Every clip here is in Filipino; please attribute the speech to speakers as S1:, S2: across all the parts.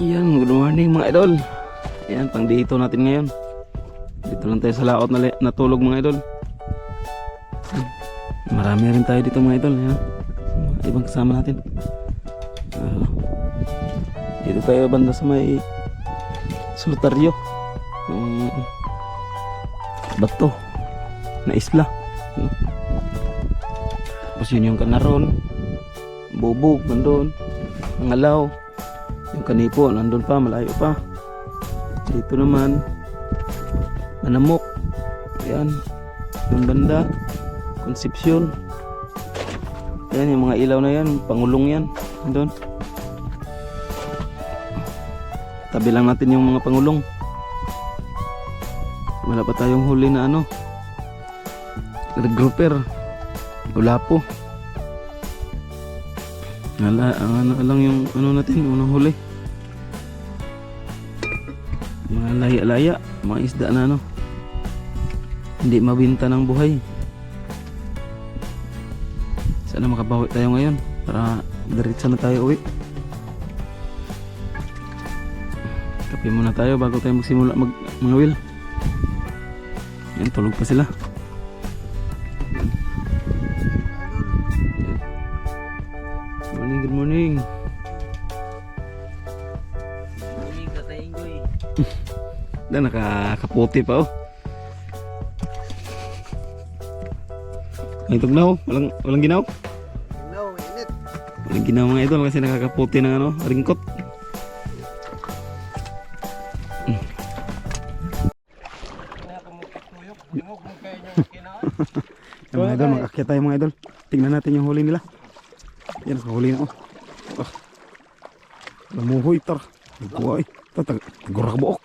S1: Yan, good morning mga idol. Yan, pang dito natin ngayon. Dito lang tayo sa laot na natulog mga idol. Marami rin tayo dito mga idol. Yan. Mga ibang kasama natin. Dito tayo banda sa may Solotaryo. Yung bato na isla. Tapos yun yung Kanaron, Bubog nandun, Angalaw, yung Kanipo nandun pa, malayo pa. Dito naman Manamok, ayan, yung banda Concepcion. Ayan yung mga ilaw na yan, Pangulong yan nandun. Tabi lang natin yung mga Pangulong. Wala pa tayong huli na ano, red grouper, Ulapo. Ang ano lang yung ano natin, unang huli. Mga laya-laya, mga isda na ano, hindi mabinta ng buhay. Sana makabawi tayo ngayon para diretso na tayo uwi. Kape muna tayo bago tayo magsimula mangawil. Yan, tulog pa sila. Good morning.
S2: Morning, Tatay Inggoy.
S1: Dan nakakaputi pa oh. Ay tugnaw, walang ginaw.
S2: No, init.
S1: Walang ginaw mga idol kasi nakakaputi ng ano, ringkot. Mga idol, mag-akyat tayo mga idol. Tingnan natin yung huli nila. Yan, nakahuli na oh. Lamuhoy, tar. Buhay. Tagurak buok.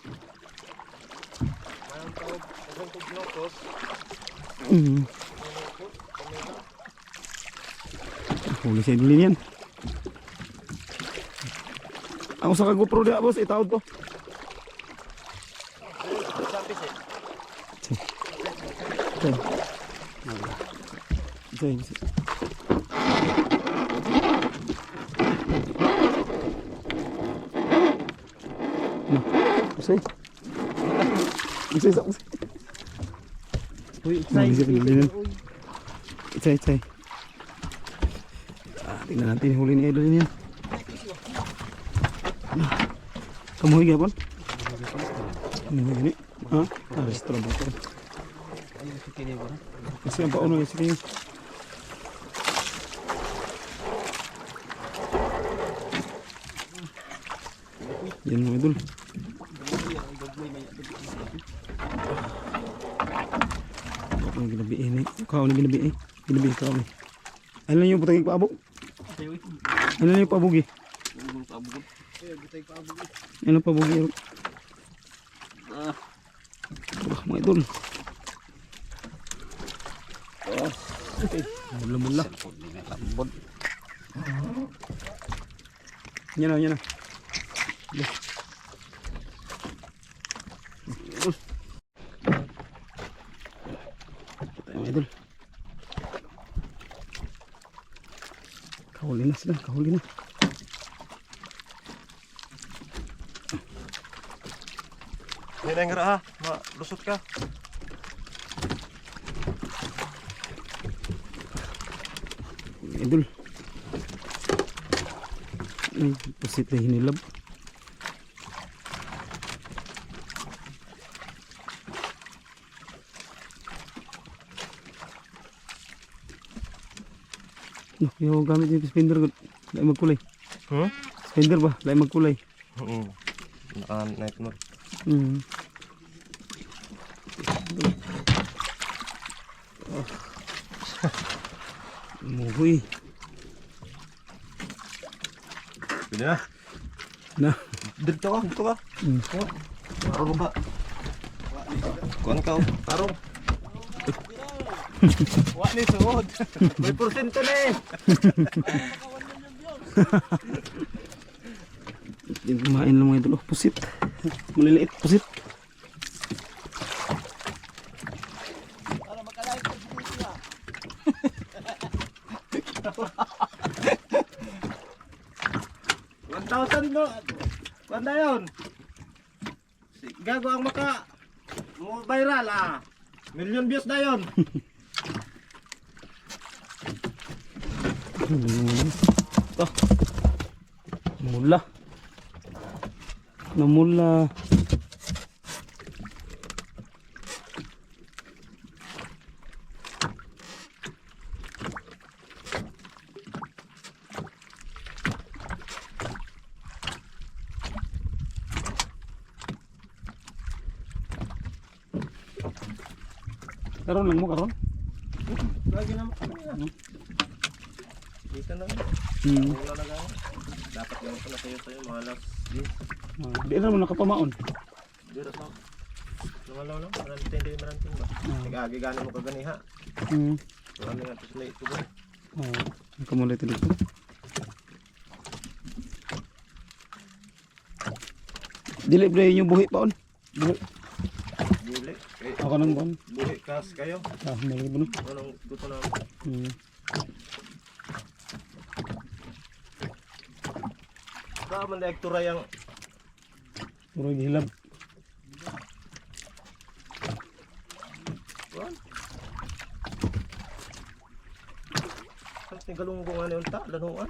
S1: Huli sa idolin yan. Ako sa kagupro dia boss, itawad ko. Usay. Usay sa usay. Uy, usay. Tingnan natin huli ni idol niya. Kamuhi gapon? Ini. Ha? Restaurant ba 'to? Kasi ang pauno yung sige. Yan mga idol. Ang ginabi ini. Kau ni ginabi eh. Ginabi kau ni. Ano yung butang paabog? Ano yung paabogi? Ano paabogi? Mga idol. Mula-mula. Yan na. Tayo mga idol. Kahuli na sila, kahuli na.
S2: Hindi na nga ha, malusot ka.
S1: Idol. Ay, pusit na hinilab. No, yung gamit yung spinner ko, lain magkulay. Spinner ba? Lain magkulay.
S2: Naka-night mode.
S1: Muhui.
S2: Pwede na.
S1: Na.
S2: Dito ka. Tarong ba? Kuhan ka, tarong. Wak ni suod. May porsyento na eh.
S1: Yung kumain lang mga idol. Pusit. Maliliit pusit.
S2: Para makalain ko dito ya. 1,000 no. Kanda yun. Gago ang maka. Mo viral ah. Million views na yun.
S1: Ah. Mula. Namula. Karon lang mo karon.
S2: Lagi naman kami yan. Dito lang. Wala na gano'n. Dapat lang ito na sa'yo mga alas 10.
S1: Di na mo nakapamaon.
S2: Dito lang. Lumalaw lang. Maranting ba? Nag-agi gano'n mo kaganiha. Marami nga ito sila ito ba?
S1: Ang kamulay ito dito. Dili ba yung buhi paon? Buhi.
S2: Dili.
S1: Ako nang buwan.
S2: Buhi kas kayo.
S1: Mali ba no?
S2: Anong gusto na? Baka man na ektura yung
S1: Puro gihilab.
S2: Kuan. Sa galunggong ano yung ta, lanuan.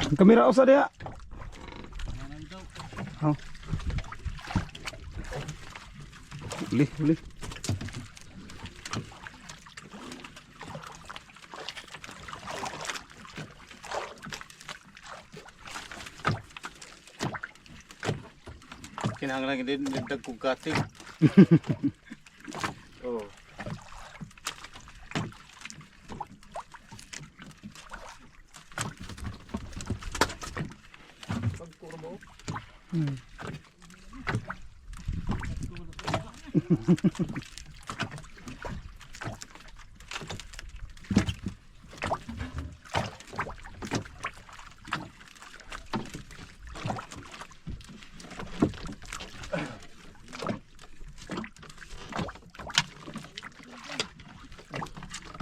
S1: Ang kamera usa dia. Oh. Boleh.
S3: Kinahanglan din dagkog kating.
S2: Oh. Pagkurbo.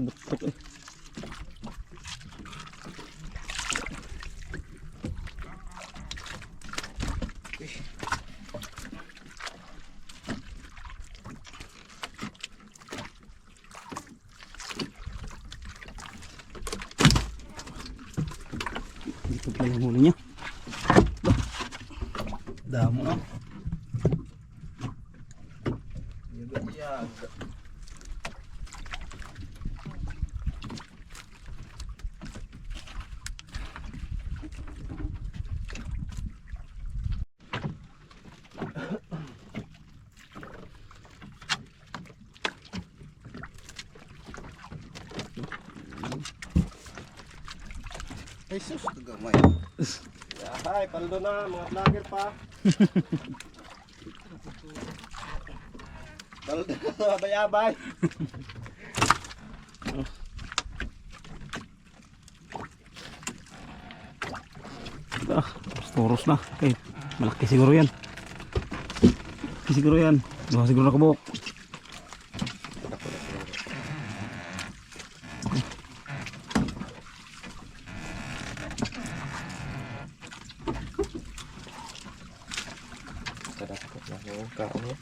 S1: Betul eh. Itu pala mulanya. Damo na.
S2: Yag.
S3: Ay sus, gamay.
S2: Ay, paldo na mga vlogger pa. Paldo na, abay-abay.
S1: Toros na. Okay. Malaki siguro yan. Malaki siguro yan. Baka siguro nakabuk.
S2: Sadap ko na yung kaon mo.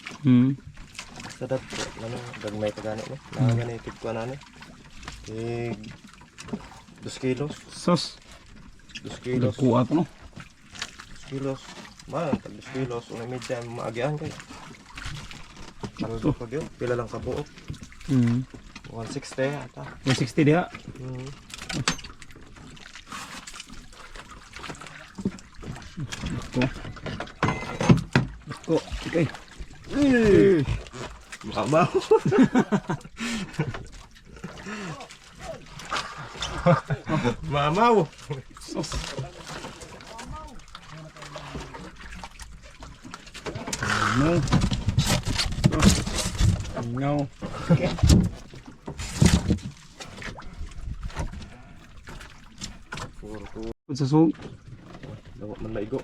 S2: Sadap ko na gagmay ka gano'n mo. Nakaganitid ko na 2 kilos.
S1: Sos.
S2: 2 kilos.
S1: Kuat no.
S2: 2 kilos. Man, 2 kilos. Una medya maagian kayo. Paldo ko yun. Pila lang kabuok. 160 ata.
S1: 160 dia. Ko. Okay.
S2: Mamaw. Mamaw.
S1: Sos. No. No.
S2: Puro
S1: Sa sug.
S2: Dawa man maigo.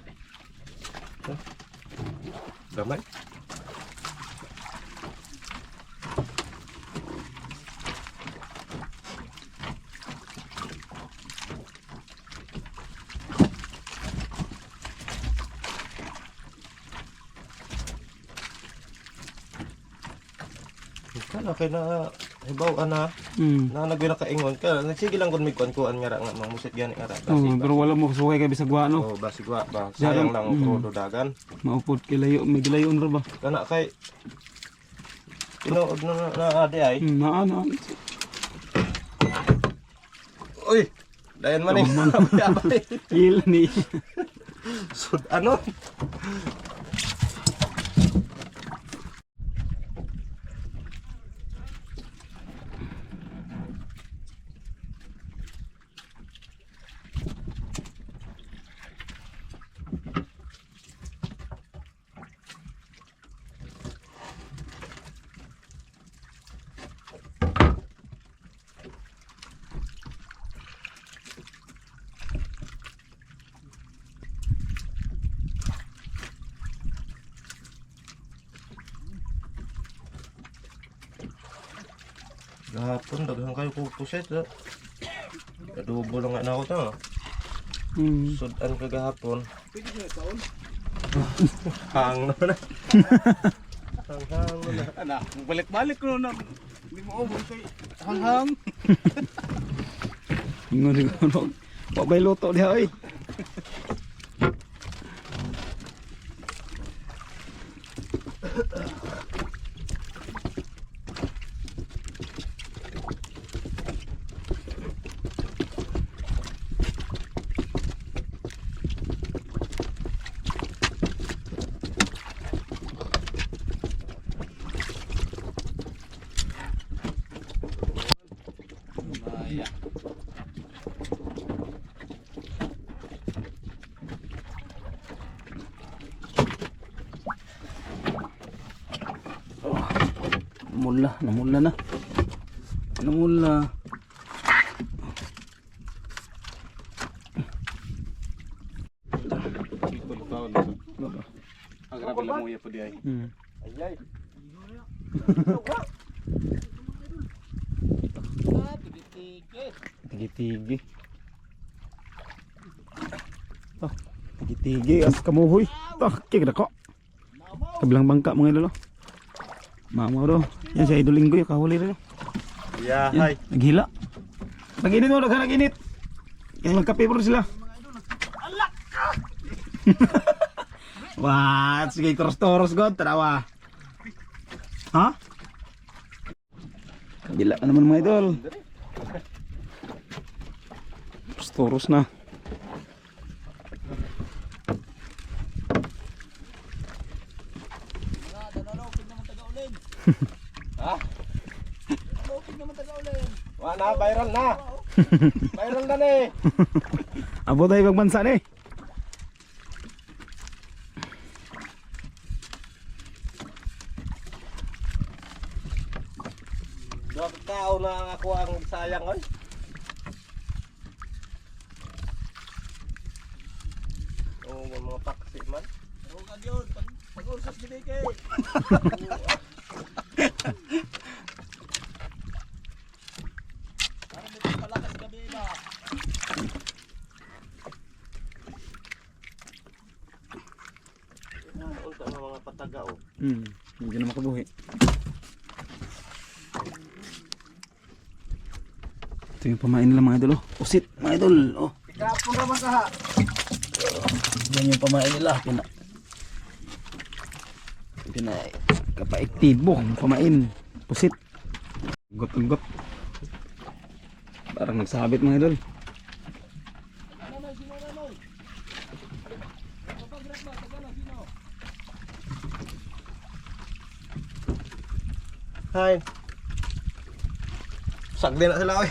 S2: Gamay. Kana kay na hibaw ana na nagwila ka ingon ka nagsige lang kun mig kuan nga ra nga mamusit gani nga ra
S1: Pero wala mo suway kay bisag wa no.
S2: oh basigwa ba sayang lang krudo dagan
S1: Maupod kay layo, may gilayon ra ba?
S2: kana kay tinuod na ade ay
S1: Na.
S2: uy dayan man ni abay
S1: Il ni.
S2: sud ano gahapon daghan kayo ko puset adobo lang nga na ako to sudan ka gahapon hang naman hang na
S3: Anak, balik-balik ko na. Hindi mo ubod kay hanghang.
S1: Ingon ko. Wa bay luto diha oy.
S3: Maya.
S1: Namula na. Namula.
S3: Ikol pa ulit. Ang grabe lang mo po di ay.
S2: ayay
S1: Tigi-tigi. Oh, tigi-tigi as kamuhoy. Kik na ko. Kabilang bangka mga idol. Mamaw do. Yan si Idol Linggoy kahuli rin.
S2: yeah
S1: Yan,
S2: hay
S1: naghila. Naginit mo, naginit. Yan magkape bro sila. Wah, sige toros-toros god, tarawa. Ha? Kabila ka naman mga idol. Toros na.
S2: ha wala viral na viral na ni
S1: Abo tayo ibang bansa ni.
S2: dapat tao na ang ako ang sayang oy oh mga taksi man
S3: Oo ka yun. Pag-ursos gini kay. Para may palakas gabi ba?
S2: unta na mga pataga oh
S1: Hindi na makabuhi. Ito yung pamain nila mga idol. Usit mga idol. Oh.
S3: Kapon naman ka ha.
S1: Yan yung pamain nila. Pina kapaiktibo ang pamain. Pusit. Got. Parang nagsabit mga idol.
S2: hay sagdi na sila oy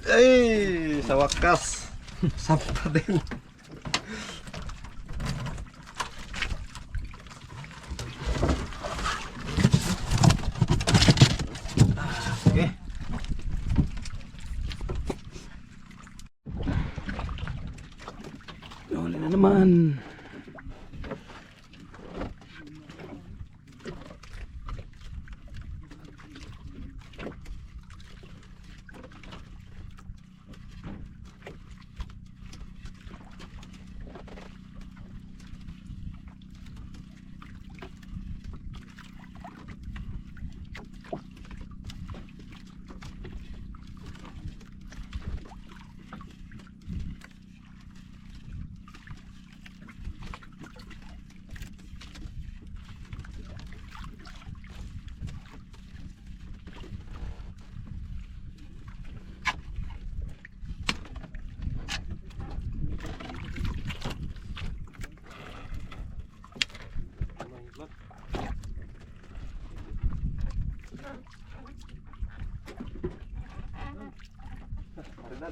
S2: Ay, sa wakas. Sampa din. Sige.
S1: Wala na naman.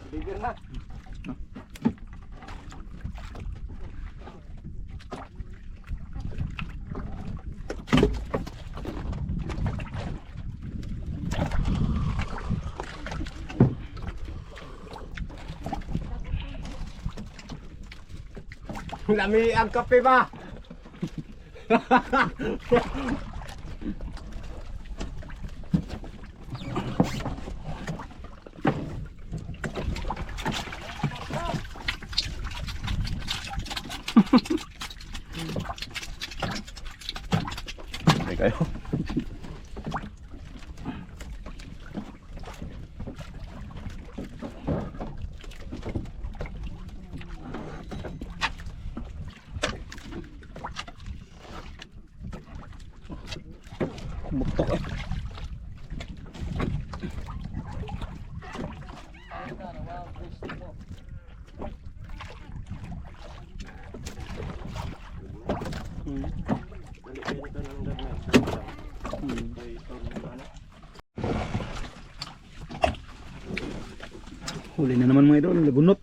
S2: Bigyan na. Lami ang kape ba? Kayo.
S1: Buktok eh. Huli na naman mga idol, lagunot.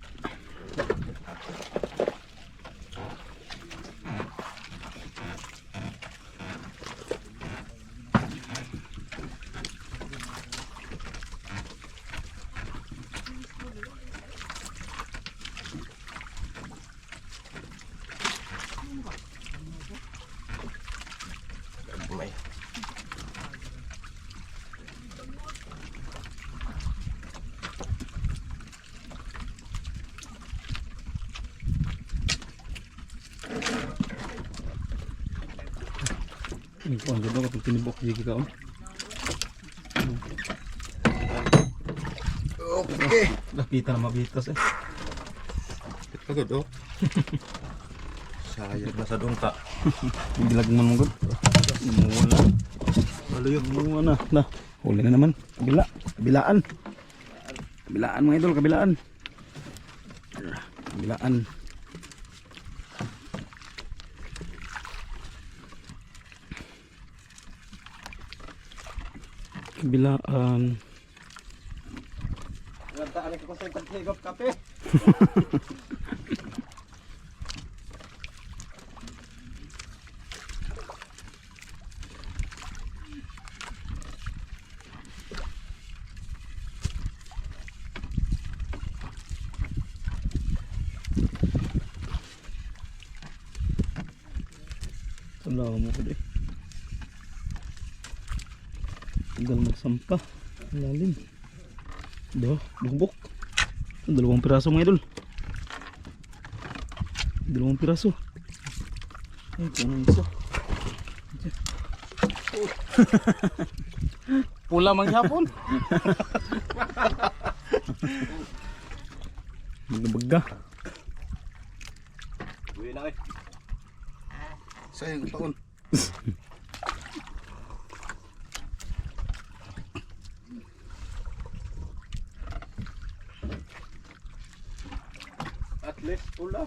S2: May.
S1: Ini ko ang ganda kapag tinibok sige ka oh.
S2: Okay.
S1: Nakita na mabitas eh.
S2: Pagod oh. Sayang na sa dungka.
S1: Bilag man mo gud. Mula. Wala yung muna na. Huli na naman. Kabila. Kabilaan. Kabilaan mga idol, kabilaan. Kabilaan. Kabilaan.
S2: Nagtaan ko sa paghigop kape.
S1: Wala mo ko deh. Tagal magsampa. Lalim. Dah, bumbok. Dalawang piraso mga idol. Dalawang piraso. Ay, kung isa.
S3: Pula manghapon.
S1: Magbaga.
S2: Uwi na eh.
S3: Sayang taon.
S2: At least pula.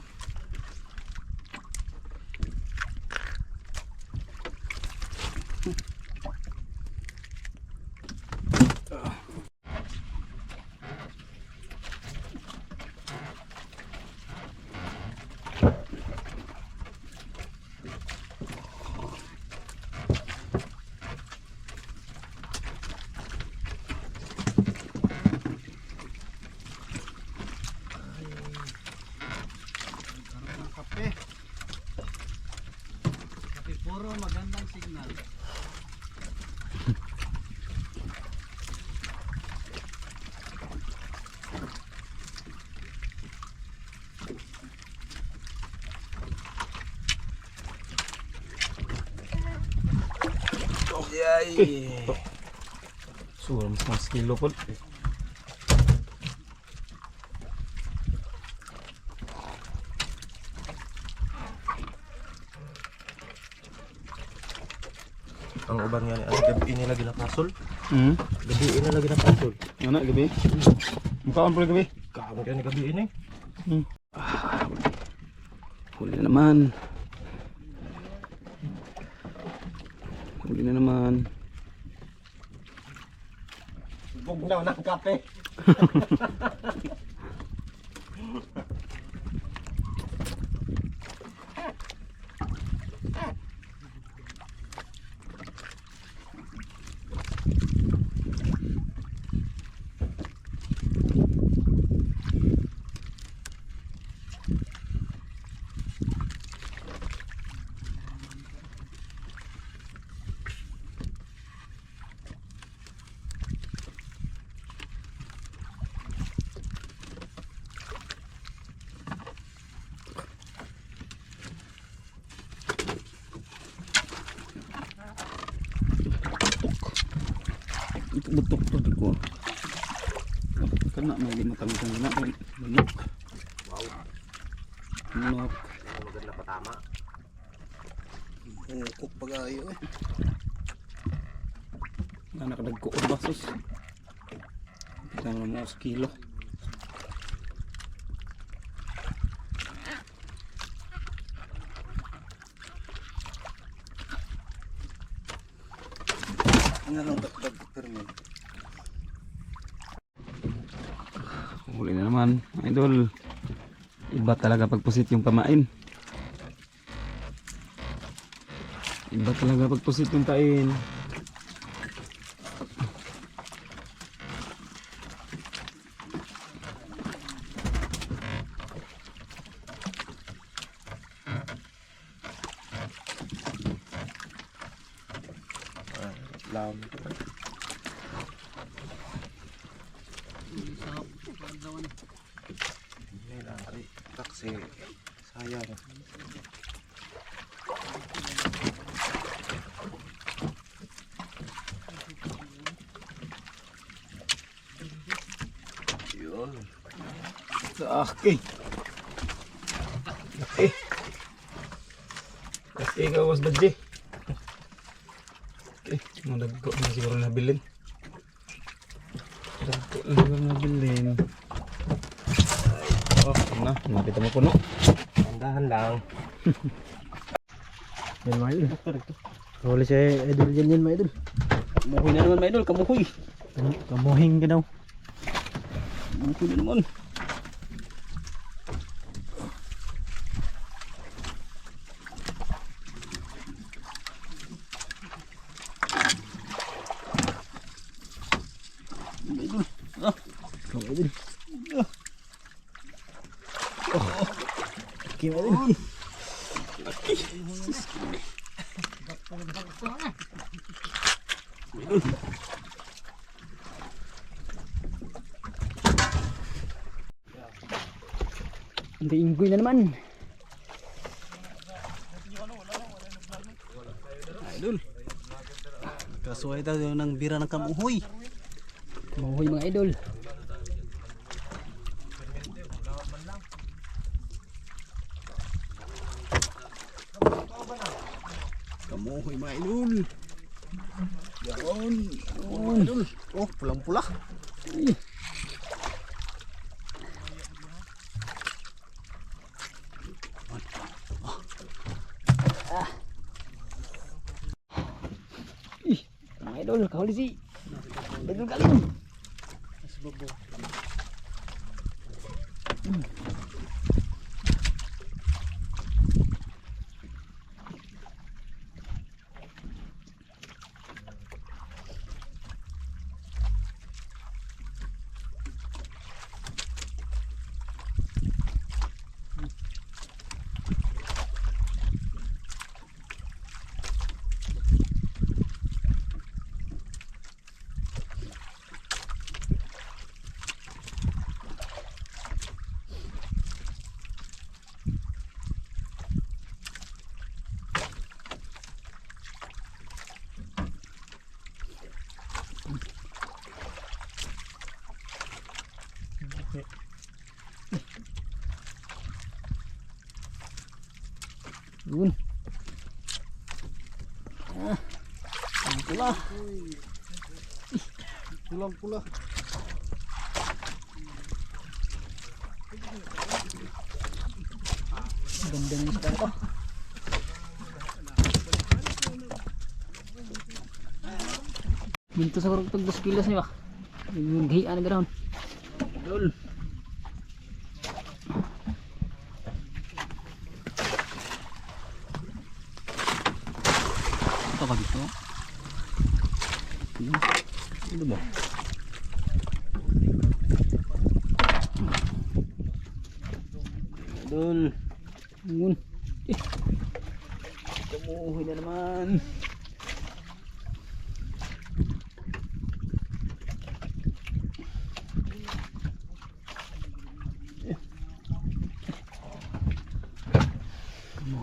S3: magandang signal.
S1: Suram mas kilo po.
S2: Ang uban nga ni ang gabi nila ginapasol.
S1: Hmm.
S2: Gabi nila ginapasol.
S1: Ano gabi? Mukhaan po gabi.
S2: Kaon kaya ni gabi ini.
S1: Huli na naman. Huli na naman.
S2: Bugnaw ng kape.
S1: Ito butok to di ko. Kena may matang-matang na ko. Manok.
S2: Wow.
S1: Manok.
S2: Maganda pa tama.
S3: Cook pagayo eh.
S1: Anak nagkuod basos. Kita mo mo sa kilo.
S3: Ano lang dagdag permen.
S1: Huli na naman, idol. Iba talaga pagpusit yung pamain. Iba talaga pagpusit yung pain.
S2: Lam. Ini lang ari taksi sayang.
S3: Yun.
S1: Sa akin. Eh. Kasi ikaw was badje. Okay, madagko na siguro nabilin. Dagko na siguro nabilin. Oh, na, nakita mo puno.
S2: Tandahan lang.
S1: Yan mga idol. Huli siya idol yan mga idol. Kamuhoy na naman mga idol, kamuhoy. Kamuhing ka daw. Kamuhoy na naman. Idol. Ah, kamu idol. Okay, mga idol. Hindi inggoy na naman.
S3: Idol. Kasuway daw yung ng bira ng kamuhoy.
S1: Kamuhoy mga idol.
S3: Kamuhoy mga idol. Yan. Yan. Idol. Oh, pulang-pula.
S1: Mga idol, kahuli si Idol Galing.
S4: Yun. Ang pula.
S3: Pulang-pula.
S4: Ganda ng isda ito. Minto sa kurang tag 2 kilos niya ba? Yung hiyan na ganoon. Dol. Ito ka dito. Ano ba? Dol. Ngun. Tumuhi na naman.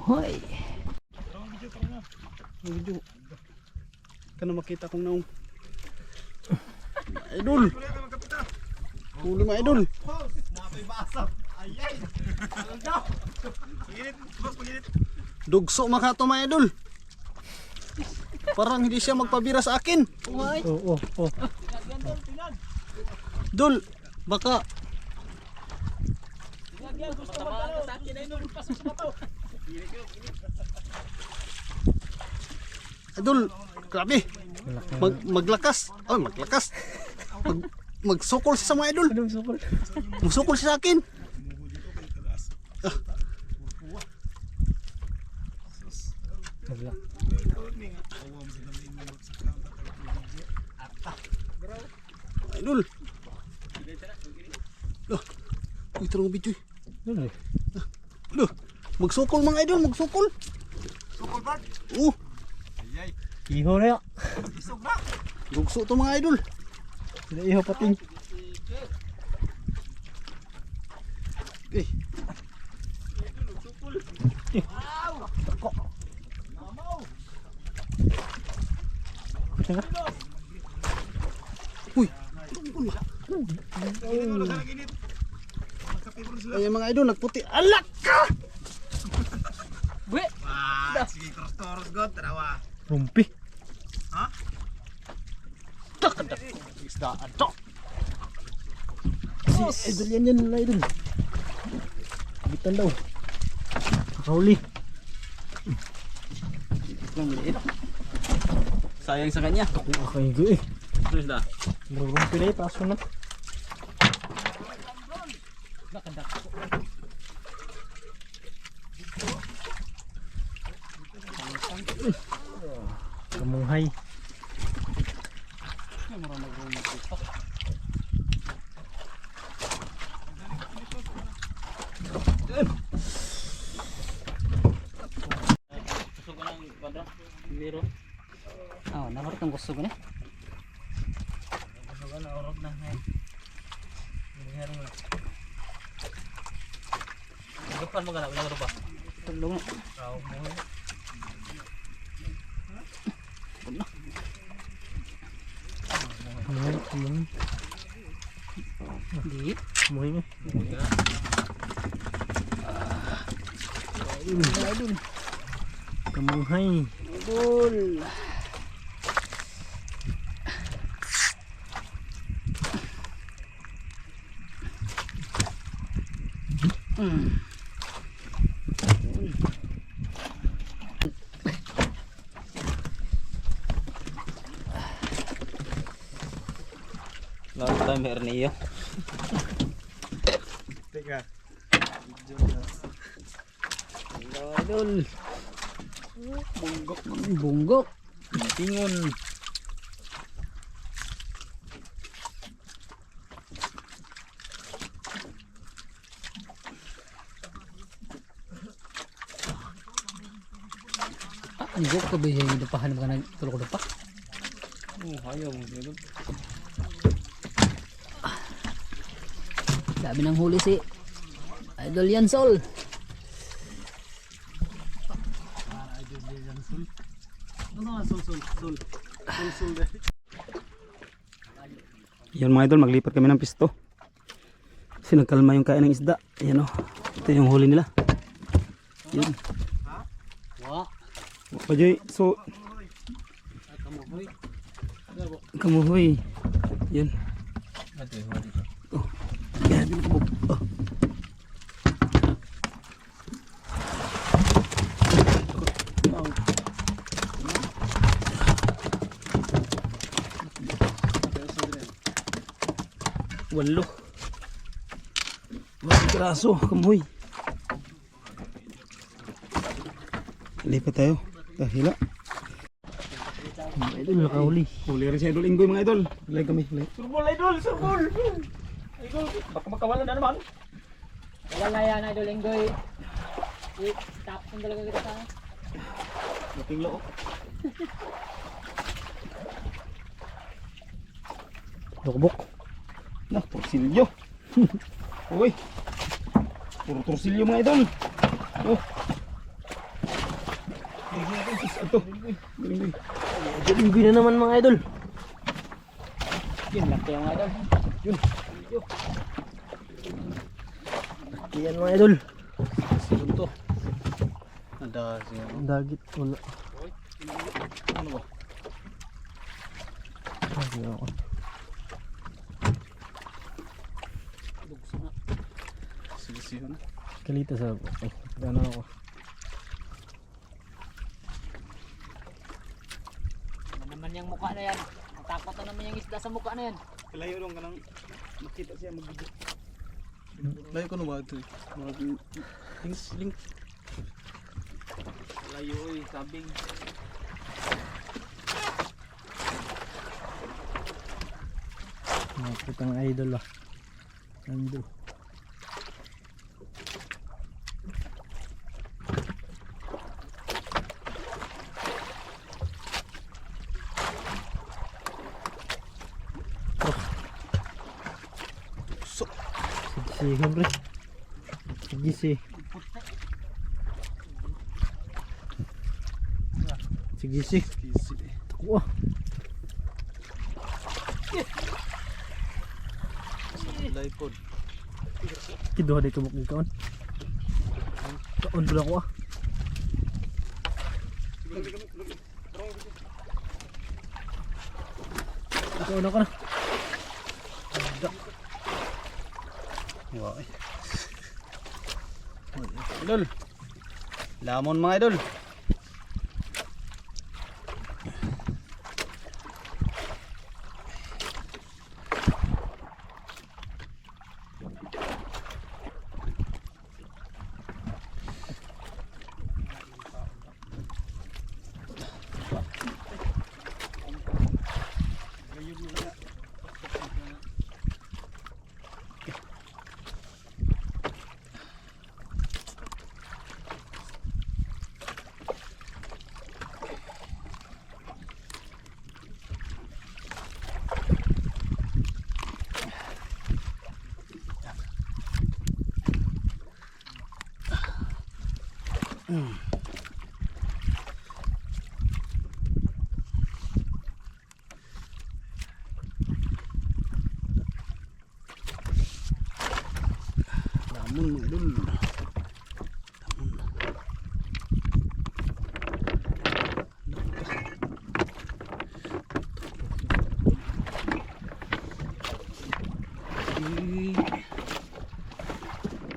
S4: Hoy.
S3: Video. Kana makita kong naong. Idol. Huli mga idol. Dugso makato mga idol. Parang hindi siya magpabira sa akin.
S4: Oo.
S3: Dol, baka Idol, grabe. Maglakas. Oh, maglakas. Magsukol siya sa mga idol. Magsukol siya sa akin. Idol. Ito lang video. Loh, magsukol mga idol, magsukol. Sukol ba? Oo.
S4: Iho na ya.
S3: Gugso to mga idol.
S4: Sila iho pating.
S3: Okay. Uy. Ayan mga idol, nagputi. Alak ka!
S4: Buwe.
S2: Sige, toros god, tarawa.
S4: Rumpi.
S3: Isda ato.
S4: Si idol yan mga idol. Bitan daw. Kakahuli.
S1: Lang maliit. Sayang sa kanya.
S4: Okay, good eh.
S1: Terus dah.
S4: Rumpi na paso na. Kamunghay. Oh, nakarot ang gusto ko na.
S1: Depan mo gana, wala ba?
S4: Tulong na. Hindi.
S1: Muhi mo.
S4: Kamunghay.
S3: Idol.
S1: Long time Hernio.
S2: Teka.
S4: Idol. Bunggok.
S1: Tingon.
S4: Bunggok ka ba yung dupahan mo ka nagtulog ko pa?
S1: Oh, ayaw mo dito.
S4: Dami ng huli si Idol Yansol.
S1: Yan mga idol, maglipat kami ng pisto. Kasi nagkalma yung kain ng isda. Ayan o. Ito yung huli nila. Yun. Pajoy, so kamuhoy. Yan. Oh. Yan, binubog. Oh. Walo. Walang piraso, kamuhoy. Lipat tayo. Hila.
S4: Mga idol, nakahuli.
S1: Huli rin si Idol Inggoy mga idol. Hilay kami, hilay.
S2: Surbol, idol! Surbol! Idol, baka makawalan na naman.
S5: Wala na yan, Idol Enggoy. Tapos ang talaga kita sana.
S2: Mating loob.
S4: Lukbok.
S1: Nah, torsilyo. Uy. Puro torsilyo mga idol. Oh. Ito. Galing.
S4: Linggoy na naman mga idol.
S5: Yun, laki yung Idol.
S4: Yan mga idol.
S3: Sino to? Ada siya.
S4: Dagit wala.
S3: Ano ba? Sige na.
S4: Kalita sa ay, ano ako.
S5: Ano naman yung mukha na yan? Matakot na naman yung isda sa mukha na yan.
S1: Kalayo dong kanang makita siya magbidyo.
S3: Layo ko na ba ito? Link.
S1: Kalayo oy, sabing.
S4: Mga putang idol ah. Nando. Sige, siyempre. Sige, sige. Sige, sige. Takwa.
S3: Lipod.
S4: Kiduha dito mo kong kaon. Kaon pala ko ah. Kaon ako na.
S3: Wow. Idol. Lamon mga idol.
S1: Lamon mga idol.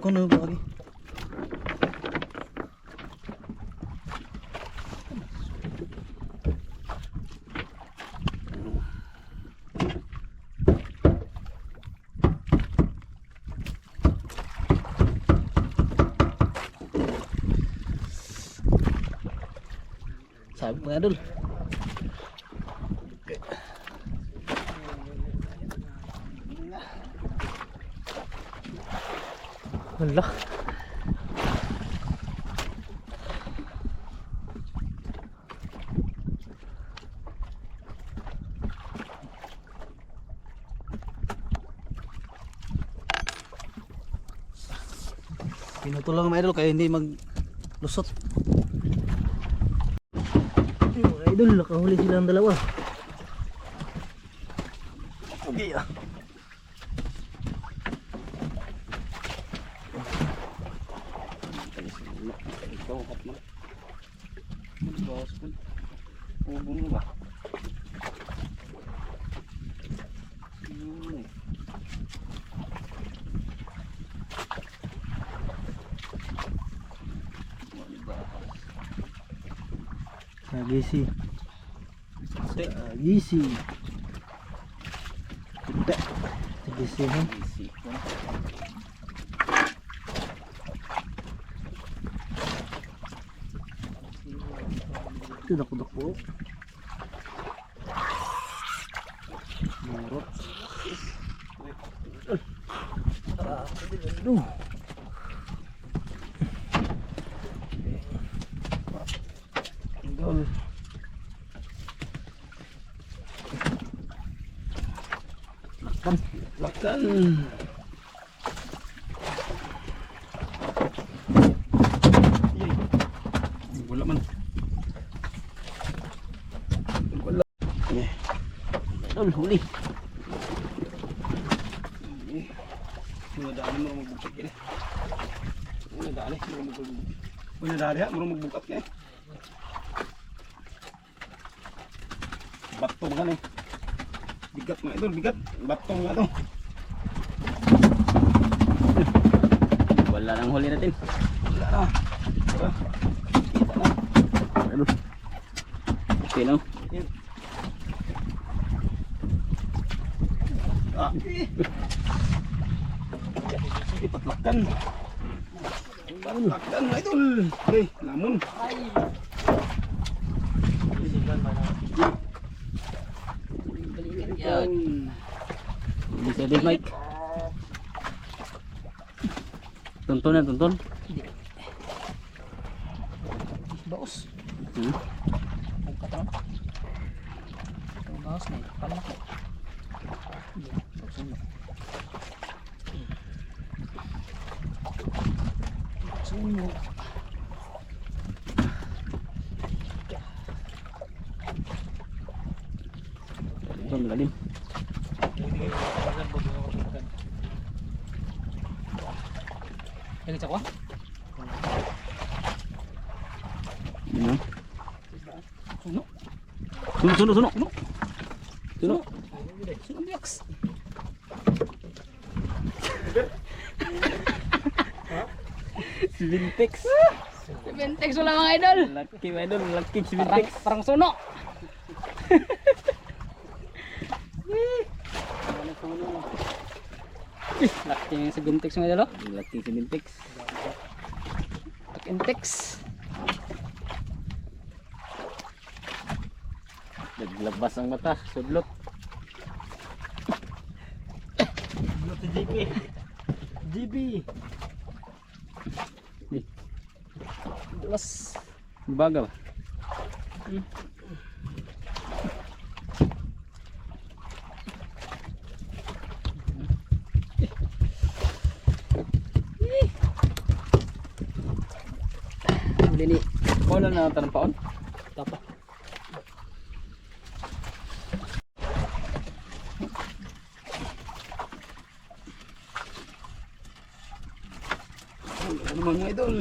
S3: Kono ba lagi?
S4: Sabi mga idol. Wala.
S3: Pinutulong mga idol kaya hindi maglusot.
S4: Mga idol, nakahuli silang dalawa.
S3: Okay ah.
S4: Sagisi. Sagisi. Sagisi ha. Ito dako-dako. Murot. Aduh. Idol.
S1: Lakan. Wala man. Wala.
S4: Idol, huli.
S1: Dali mo magbukat kini. Dali mo magbukat. Dali ha, mo magbukat kini. Bato mga ni. Bigat mga idol, bigat. Bato mga to.
S4: Wala nang huli natin.
S1: Wala na. Tara. Kita na.
S4: Aduh. Okay lang.
S1: Ah. Ipatlakan. Patlakan mga idol. Hey, namun.
S5: Yan.
S4: Bisa din, Mike. Tonton na, tonton.
S5: Baos.
S4: Hmm.
S5: Ang katawan. Ang baos na. Panak mo. Sunog. Sunog.
S4: Ito, malalim.
S5: Lagi ako.
S4: Ano?
S5: Sunog.
S4: Sunog, sunog, sunog.
S5: Sunog. Sunog yaks.
S4: Vintex.
S5: Bentex wala mga idol.
S4: Laki, idol. Laki,
S5: Parang sunog. Laki yung sa Bintex mga idol.
S4: Laki si Vintex.
S5: Intex.
S4: Naglabas ang mata. Sudlot. Sudlot si JB. JB.
S5: Dulas.
S4: Baga ba?
S5: Huli ni.
S4: Wala na tanong paon?
S5: Tapa.
S1: Ano mga idol?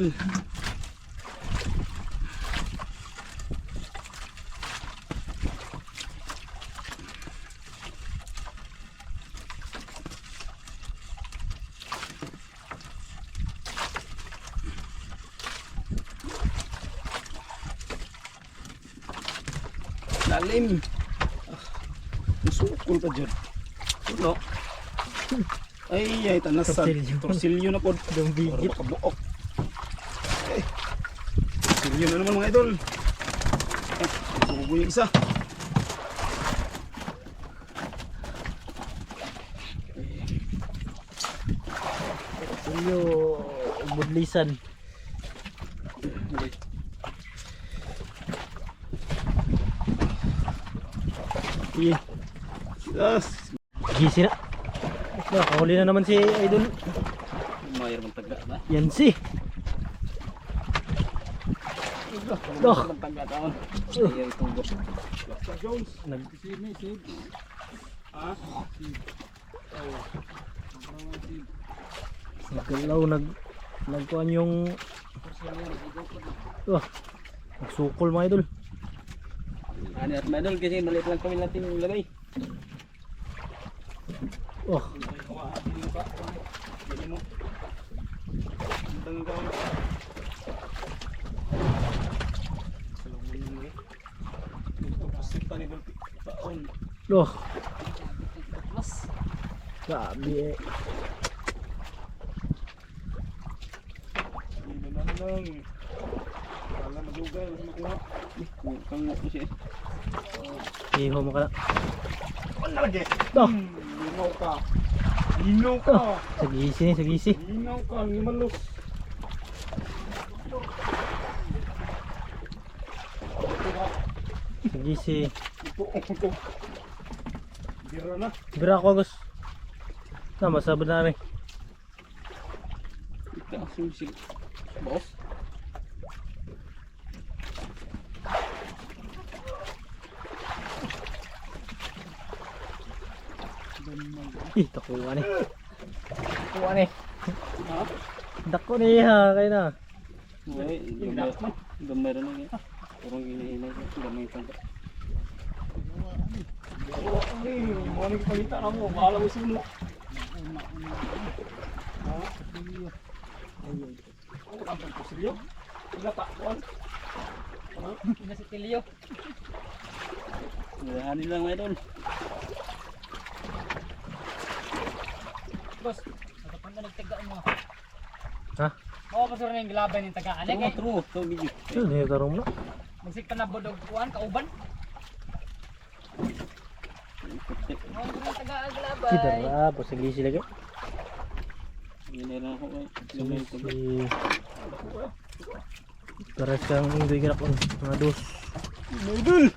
S1: Lalim. Masukol pa dyan. Ano? Ay, tanas sa torsilyo na po.
S4: Dong bigit.
S1: Kabuok. Torsilyo na naman mga idol. Subo yung isa.
S4: Iyo, budlisan. Iya.
S1: Yes.
S4: Gisi na. Nakahuli na naman si Idol.
S1: Mayroon ng taga ba?
S4: Yan si. Doh.
S1: Ng taga taon. Ayaw itong boss. Jones.
S4: Nag
S1: Ha?
S4: nagkalaw nagkuhan yung nagsukol mga idol.
S1: Ano at mga idol kasi maliit lang kami natin ilagay.
S4: Oh, Loh. Grabe eh. Iho mo ka na. Toh.
S2: Linaw ka.
S4: Sagisi ni, sagisi.
S2: Linaw ka. Limalos.
S4: Sagisi.
S2: Bira na.
S4: Bira ako Agus. Tama, sabad na rin.
S1: Ika susi. Boss.
S4: Ih, takuha ni. Takuha ni. Dako ni ha, kayo na.
S1: Ay, gamay rin na yan. Parang hinahinay ko. Gamay pa.
S2: Morning palita na mo. Bahala mo suno.
S5: Ina si Tilio.
S1: Hanin lang mga idol.
S5: Boss, natapan na nagtagaan mo.
S4: Ha?
S5: Oo, pasura na yung gilabay ng tagaan.
S1: Ano true? Ito video.
S4: Ito, hindi tarong na.
S5: Magsik pa na bodog kuhan, kauban. Oo, pasura yung tagaan gilabay.
S4: Kita po sagisi lagi.
S1: Ginera ako eh. Gamay pa.
S4: Si... Pares kang inggoy kinap on. Mga dos.
S2: Idol.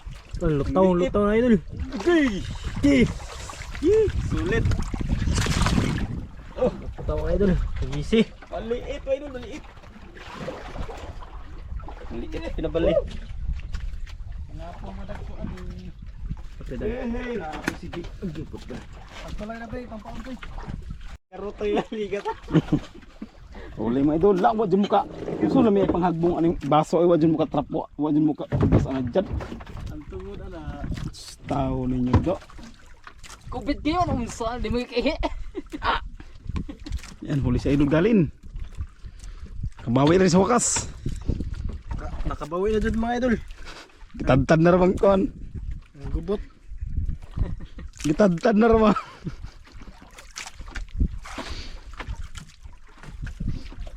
S4: Lutaw na idol.
S2: Okay.
S4: Okay.
S2: Sulit.
S4: Lutaw ka idol. Sagisi.
S2: Maliit pa idol. Maliit.
S1: Maliit. Pinabali.
S4: Pati dahil.
S2: Hey, nakakasigi.
S3: Pagpalay na ba pampaon ko.
S2: Karoto yung ligat.
S1: Uli mga idol. Lang wad yung muka. Gusto na may panghagbong aning baso ay wad yung muka trapo. Wad yung muka. Bas ang dyan.
S2: Ang tungod na.
S1: Tao ninyo do.
S5: Kupit kayo, nung saan, di mo ikihi.
S1: Yan, huli si idol galin. Kabawi rin sa wakas.
S3: Nakabawi na dyan mga idol.
S1: Gitadtad na ramang kon.
S3: Ang gubot.
S1: Gitadtad na ramang.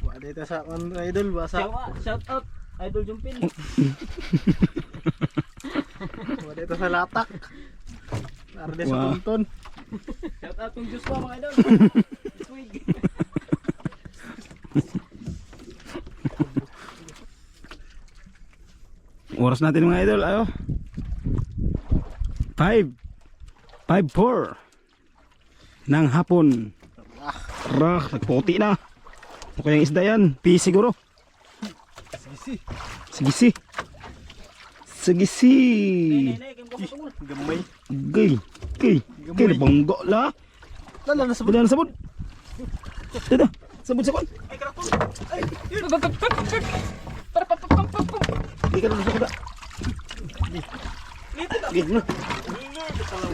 S3: Wala dito sa idol. Basa.
S5: Shout out, Idol Jumpin.
S3: Wala dito sa latak. Narde sa
S1: Wow.
S3: tunton.
S5: Shout out yung Diyos ko mga idol. Swig.
S1: Oras natin mga idol. Ayo. 5:04 ng hapon. Rah, nagputi na. O kaya yung isda yan. Pi siguro. Sigisi. Sigisi.
S3: Gamay.
S1: Gay. Gay. Gay na bangga la.
S3: Lala na sa
S1: Sabod na sabod. Dito. Sabod sabod. Di ka na sa kuda. Gay na.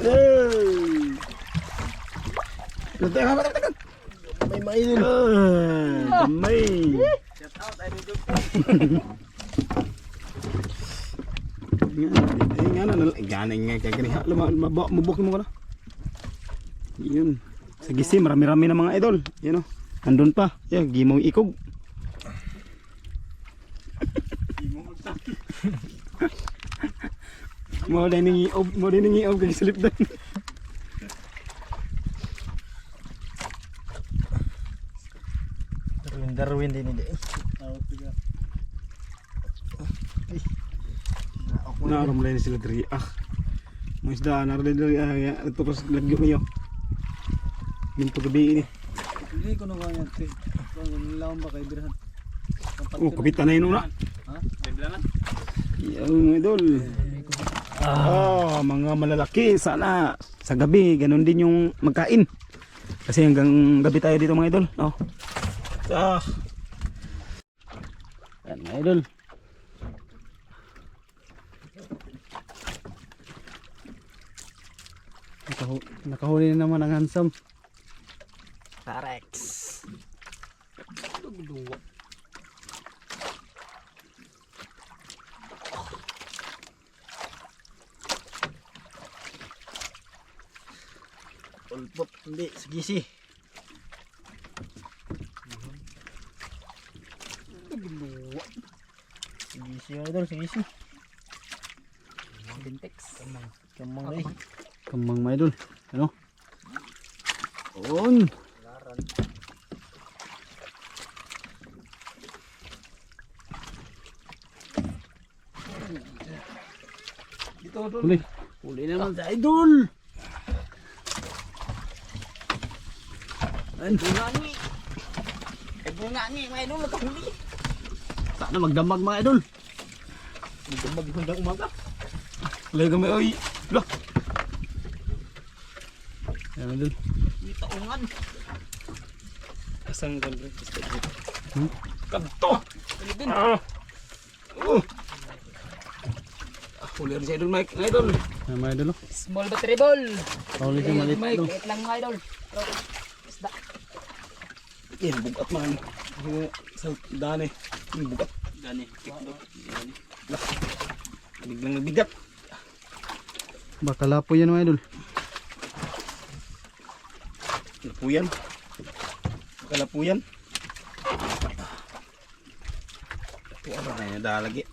S1: Hey.
S3: may mga idol.
S1: May. Ganing nga kagani ha. Mabok mo ko na. Yun. Sa gisi marami-rami na mga idol. Yan o. Andun pa. Yan, gimaw ikog. Mo din ng iob kag slip down.
S4: Darwin din hindi.
S1: Naram lang sila diri. Mo isda narin diri ito ko lagyo kayo. Minto gabi ini.
S3: Hindi ko na kaya ito. Kung nilawan ba kay Birhan?
S1: Oh, kapitan na yun una.
S3: Ha?
S2: Biblangan.
S1: Yung idol. Mga malalaki sana sa gabi ganun din yung magkain. Kasi hanggang gabi tayo dito mga idol. Oh. Yan mga idol.
S3: Nakahuli na naman ang handsome.
S4: Tarex.
S3: Pulpot, hindi, sigisi.
S4: Sigisi mga idol, sigisi.
S5: Bintex.
S4: Kamang na eh.
S3: Kamang mga idol. Ano? On.
S1: Dito, doon.
S3: Huli. Huli naman sa idol. Ayun. Sana magdamag mga idol.
S1: Magdamag hanggang umaga. Lagi kami, oy. Lah.
S3: Ayan idol.
S1: Asang kan, bro?
S3: Hmm?
S1: Kanto! Huli rin si Idol Mike, mga idol.
S3: Ayan mga idol.
S5: Small but terrible.
S3: Pauli sa maliit
S1: Mike.
S3: idol.
S5: Liit lang mga idol. Pero, isda.
S1: Yan, bugat man. Sa daan eh. Yung bugat.
S3: Gani.
S1: Lah. Biglang nagbigat.
S3: Bakala po yan mga idol.
S1: Lapuyan. Kalapuyan. Ito ano na yun, dalagi.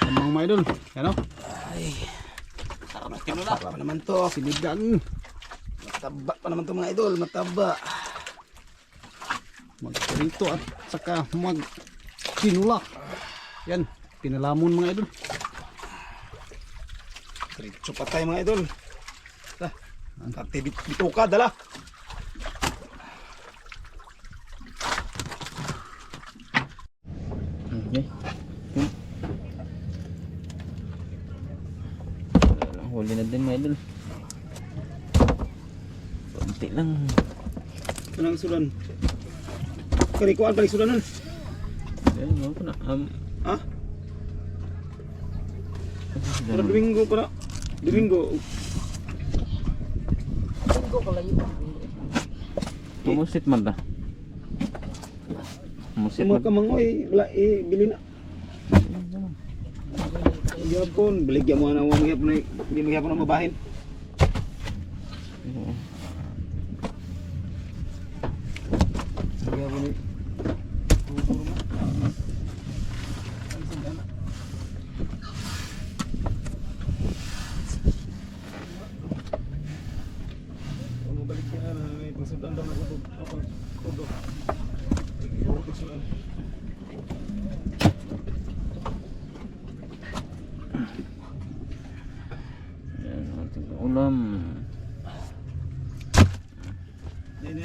S3: Kamang mga idol. Ano?
S1: Ay. Sarap na tinula. Sarap pa naman to.
S3: Sinigang.
S1: Mataba pa naman to mga idol. Mataba.
S3: Magprito at saka magtinula. Yan. Pinalamon mga idol.
S1: Diretso pa tayo mga idol. Lah. Pati bituka dala.
S4: Okay. Huli na din mga idol. Konti lang.
S1: Kanang sudan. Kanikuan paling sudanan.
S4: Ayun, mga ko na.
S1: Ha? Para Domingo para. Domingo.
S4: Pumusit man ta. Pumusit
S1: Semua
S4: man.
S1: kamangoy. Wala eh. Bili na. Yapon. Baligyan mo na. Hindi mo yapon na mabahin.
S4: Oo.
S1: Yapon eh.
S4: Ayan, ating ulam.
S1: Ini